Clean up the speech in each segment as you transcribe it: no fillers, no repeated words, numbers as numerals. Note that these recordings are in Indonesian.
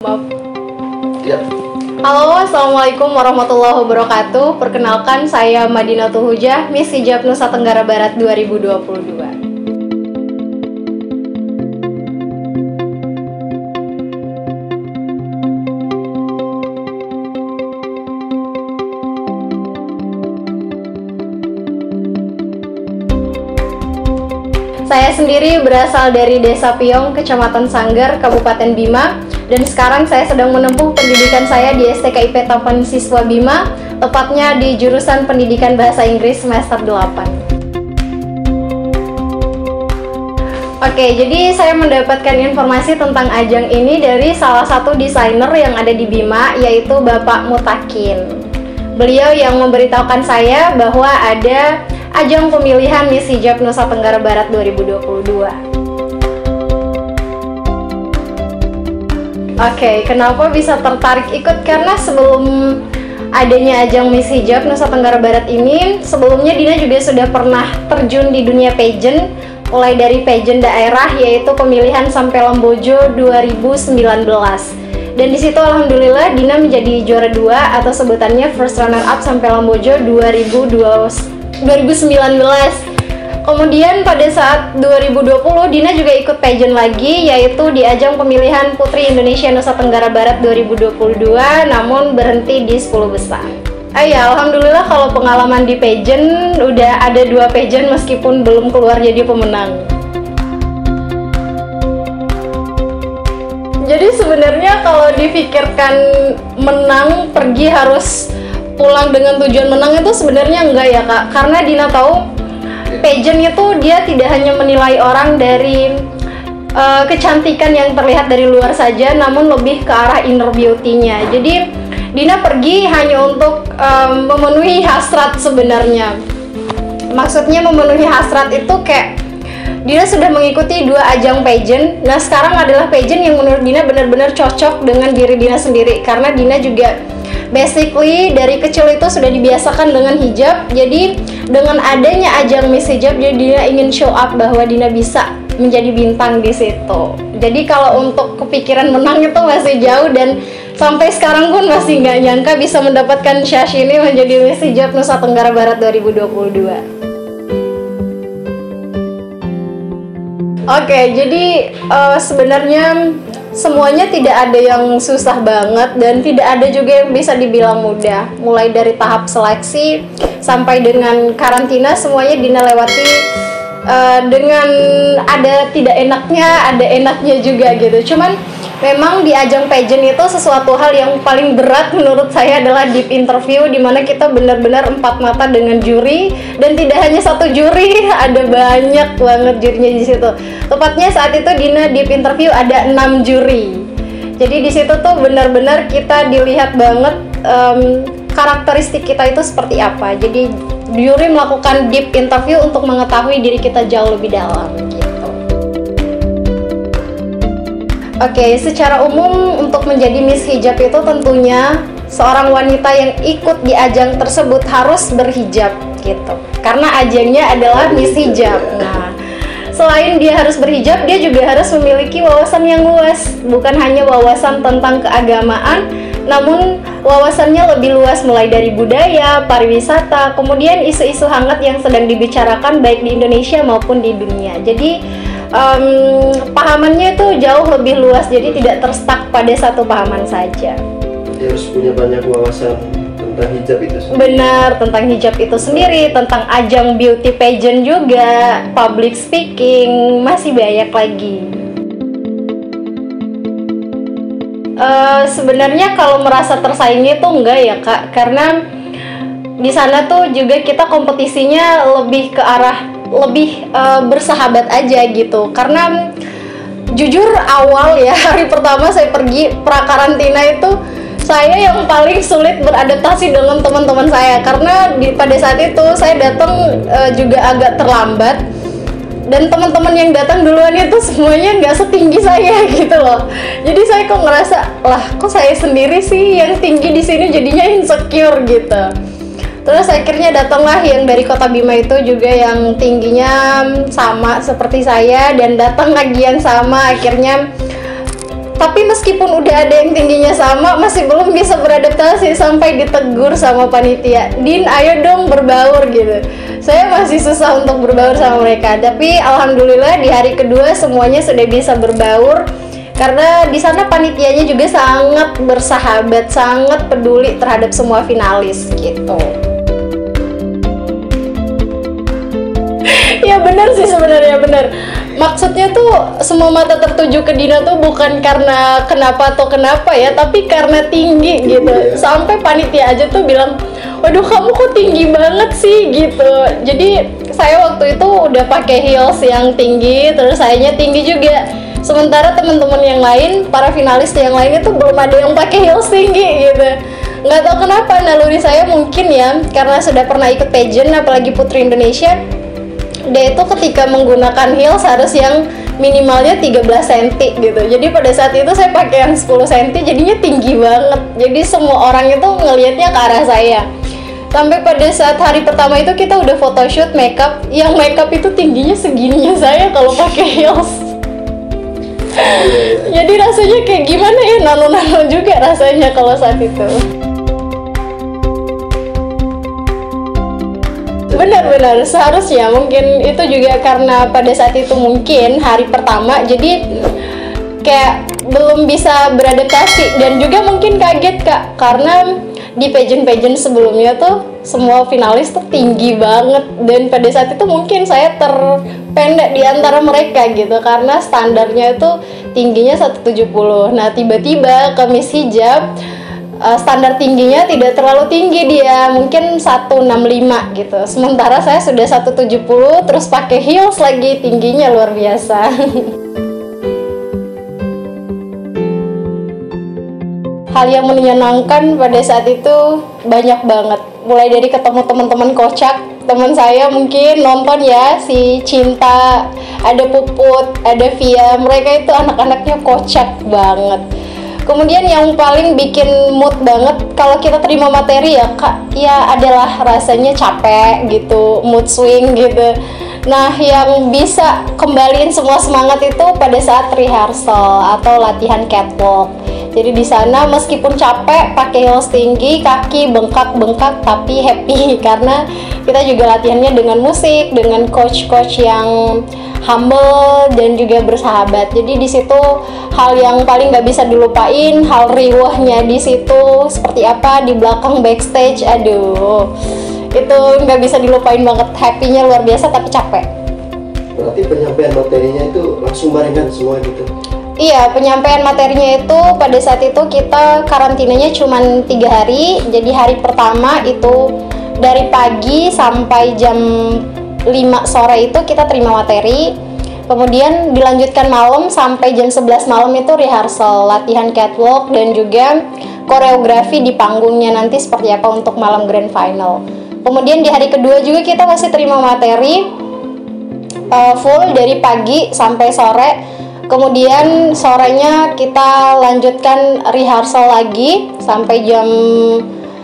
Maaf. Ya. Halo, assalamualaikum warahmatullahi wabarakatuh. Perkenalkan, saya Madinatul Hujah, Miss Hijab Nusa Tenggara Barat 2022. Saya sendiri berasal dari Desa Piong, Kecamatan Sanggar, Kabupaten Bima, dan sekarang saya sedang menempuh pendidikan saya di STKIP Tapan Siswa Bima, tepatnya di jurusan Pendidikan Bahasa Inggris semester 8. Oke, jadi saya mendapatkan informasi tentang ajang ini dari salah satu desainer yang ada di Bima, yaitu Bapak Mutakin. Beliau yang memberitahukan saya bahwa ada ajang pemilihan Miss Hijab Nusa Tenggara Barat 2022. Oke, kenapa bisa tertarik ikut? Karena sebelum adanya ajang Miss Hijab Nusa Tenggara Barat ini, sebelumnya Dina juga sudah pernah terjun di dunia pageant, mulai dari pageant daerah yaitu pemilihan Sampai Lambojo 2019. Dan di situ alhamdulillah Dina menjadi juara 2 atau sebutannya first runner up Sampai Lambojo 2019. Kemudian pada saat 2020 Dina juga ikut pageant lagi, yaitu di ajang pemilihan Putri Indonesia Nusa Tenggara Barat 2022, namun berhenti di 10 besar. Ya, alhamdulillah kalau pengalaman di pageant udah ada 2 pageant meskipun belum keluar jadi pemenang. Jadi sebenarnya kalau difikirkan menang pergi harus pulang dengan tujuan menang itu sebenarnya enggak ya Kak, karena Dina tahu pageant itu dia tidak hanya menilai orang dari kecantikan yang terlihat dari luar saja, namun lebih ke arah inner beauty-nya. Jadi Dina pergi hanya untuk memenuhi hasrat sebenarnya. Maksudnya memenuhi hasrat itu kayak Dina sudah mengikuti 2 ajang pageant. Nah sekarang adalah pageant yang menurut Dina benar-benar cocok dengan diri Dina sendiri, karena Dina juga basically dari kecil itu sudah dibiasakan dengan hijab. Jadi dengan adanya ajang Miss Hijab, jadi Dina ingin show up bahwa Dina bisa menjadi bintang di situ. Jadi kalau untuk kepikiran menang itu masih jauh, dan sampai sekarang pun masih nggak nyangka bisa mendapatkan syash ini menjadi Miss Hijab Nusa Tenggara Barat 2022. Oke, jadi sebenarnya semuanya tidak ada yang susah banget dan tidak ada juga yang bisa dibilang mudah. Mulai dari tahap seleksi sampai dengan karantina, semuanya Dina lewati dengan ada tidak enaknya, ada enaknya juga gitu. Cuman memang di ajang pageant itu sesuatu hal yang paling berat menurut saya adalah deep interview, dimana kita benar-benar 4 mata dengan juri, dan tidak hanya 1 juri, ada banyak banget jurinya di situ. Tepatnya saat itu Dina deep interview ada 6 juri. Jadi di situ tuh benar-benar kita dilihat banget karakteristik kita itu seperti apa. Jadi juri melakukan deep interview untuk mengetahui diri kita jauh lebih dalam gitu. Oke, secara umum untuk menjadi Miss Hijab itu tentunya seorang wanita yang ikut di ajang tersebut harus berhijab gitu. Karena ajangnya adalah Miss Hijab. Nah, selain dia harus berhijab, dia juga harus memiliki wawasan yang luas. Bukan hanya wawasan tentang keagamaan, namun wawasannya lebih luas, mulai dari budaya, pariwisata, kemudian isu-isu hangat yang sedang dibicarakan baik di Indonesia maupun di dunia. Jadi pahamannya itu jauh lebih luas, jadi tidak terstak pada satu pahaman saja. Dia harus punya banyak wawasan tentang hijab itu sendiri. Benar, tentang hijab itu sendiri, tentang ajang beauty pageant juga, public speaking, masih banyak lagi. Sebenarnya kalau merasa tersaingi tuh enggak ya Kak, karena di sana tuh juga kita kompetisinya lebih ke arah lebih bersahabat aja gitu. Karena jujur awal ya, hari pertama saya pergi prakarantina itu saya yang paling sulit beradaptasi dengan teman-teman saya, karena pada saat itu saya datang juga agak terlambat, dan teman-teman yang datang duluan itu semuanya nggak setinggi saya gitu loh. Jadi saya kok ngerasa, lah kok saya sendiri sih yang tinggi di sini, jadinya insecure gitu. Terus akhirnya datanglah yang dari Kota Bima itu juga yang tingginya sama seperti saya, dan datang lagi yang sama. Akhirnya Tapi meskipun udah ada yang tingginya sama, masih belum bisa beradaptasi sampai ditegur sama panitia, Din ayo dong berbaur gitu. Saya masih susah untuk berbaur sama mereka, tapi alhamdulillah di hari kedua semuanya sudah bisa berbaur. Karena di sana panitianya juga sangat bersahabat, sangat peduli terhadap semua finalis gitu. Ya benar sih sebenarnya, benar. Maksudnya tuh semua mata tertuju ke Dina tuh bukan karena kenapa atau kenapa ya, tapi karena tinggi gitu. Sampai panitia aja tuh bilang, waduh kamu kok tinggi banget sih gitu. Jadi saya waktu itu udah pakai heels yang tinggi, terus sayanya tinggi juga. Sementara teman-teman yang lain, para finalis yang lain itu belum ada yang pakai heels tinggi gitu. Nggak tahu kenapa, naluri saya mungkin ya karena sudah pernah ikut pageant, apalagi Putri Indonesia. Dia itu ketika menggunakan heels harus yang minimalnya 13 cm gitu. Jadi pada saat itu saya pakai yang 10 cm, jadinya tinggi banget. Jadi semua orang itu ngelihatnya ke arah saya. Sampai pada saat hari pertama itu kita udah photoshoot makeup, yang makeup itu tingginya segininya saya kalau pakai heels. Jadi rasanya kayak gimana ya, nano-nano juga rasanya kalau saat itu. Benar-benar seharusnya, mungkin itu juga karena pada saat itu mungkin hari pertama jadi kayak belum bisa beradaptasi, dan juga mungkin kaget Kak karena di pageant-pageant sebelumnya tuh semua finalis tuh tinggi banget, dan pada saat itu mungkin saya terpendek di antara mereka gitu karena standarnya itu tingginya 170. Nah tiba-tiba ke Miss Hijab standar tingginya tidak terlalu tinggi, dia mungkin 165 gitu. Sementara saya sudah 170 terus pakai heels lagi, tingginya luar biasa. Hal yang menyenangkan pada saat itu banyak banget. Mulai dari ketemu teman-teman kocak, teman saya mungkin nonton ya, si Cinta, ada Puput, ada Via, mereka itu anak-anaknya kocak banget. Kemudian yang paling bikin mood banget kalau kita terima materi ya Kak, ya adalah rasanya capek gitu, mood swing gitu. Nah yang bisa kembaliin semua semangat itu pada saat rehearsal atau latihan catwalk. Jadi di sana meskipun capek, pakai heels tinggi, kaki bengkak-bengkak tapi happy karena kita juga latihannya dengan musik, dengan coach-coach yang humble dan juga bersahabat. Jadi di situ hal yang paling nggak bisa dilupain, hal riwahnya di situ seperti apa di belakang backstage. Aduh, itu nggak bisa dilupain banget, happy-nya luar biasa tapi capek. Berarti penyampaian materinya itu langsung barengan semua gitu? Iya, penyampaian materinya itu pada saat itu kita karantinanya cuma 3 hari. Jadi hari pertama itu dari pagi sampai jam 5 sore itu kita terima materi. Kemudian dilanjutkan malam sampai jam 11 malam itu rehearsal, latihan catwalk dan juga koreografi di panggungnya nanti seperti apa untuk malam grand final. Kemudian di hari kedua juga kita masih terima materi full dari pagi sampai sore. Kemudian sorenya kita lanjutkan rehearsal lagi sampai jam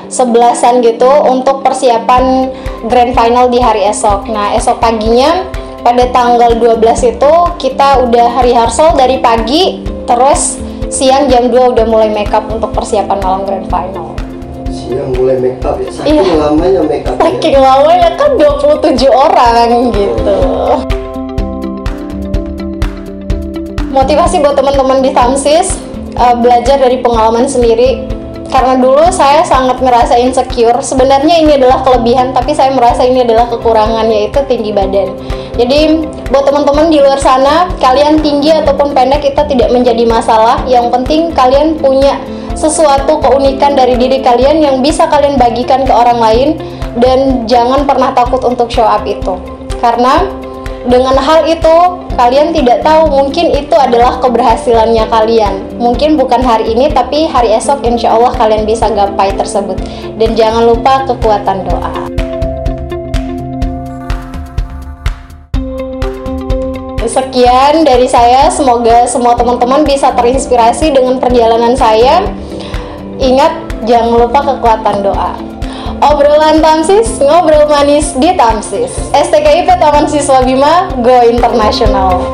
11-an gitu untuk persiapan grand final di hari esok. Nah esok paginya pada tanggal 12 itu kita udah rehearsal dari pagi, terus siang jam 2 udah mulai makeup untuk persiapan malam grand final. Siang mulai makeup ya? Saking lamanya makeup ya? Saking lamanya kan 27 orang gitu. Motivasi buat teman-teman di Tamsis, belajar dari pengalaman sendiri. Karena dulu saya sangat merasa insecure. Sebenarnya ini adalah kelebihan, tapi saya merasa ini adalah kekurangan, yaitu tinggi badan. Jadi buat teman-teman di luar sana, kalian tinggi ataupun pendek itu tidak menjadi masalah. Yang penting kalian punya sesuatu keunikan dari diri kalian yang bisa kalian bagikan ke orang lain, dan jangan pernah takut untuk show up itu. Karena dengan hal itu, kalian tidak tahu, mungkin itu adalah keberhasilannya kalian. Mungkin bukan hari ini, tapi hari esok insya Allah kalian bisa gapai tersebut. Dan jangan lupa kekuatan doa. Sekian dari saya, semoga semua teman-teman bisa terinspirasi dengan perjalanan saya. Ingat, jangan lupa kekuatan doa. Obrolan Tamsis, ngobrol manis di Tamsis. STKIP Taman Siswa Bima, Go International.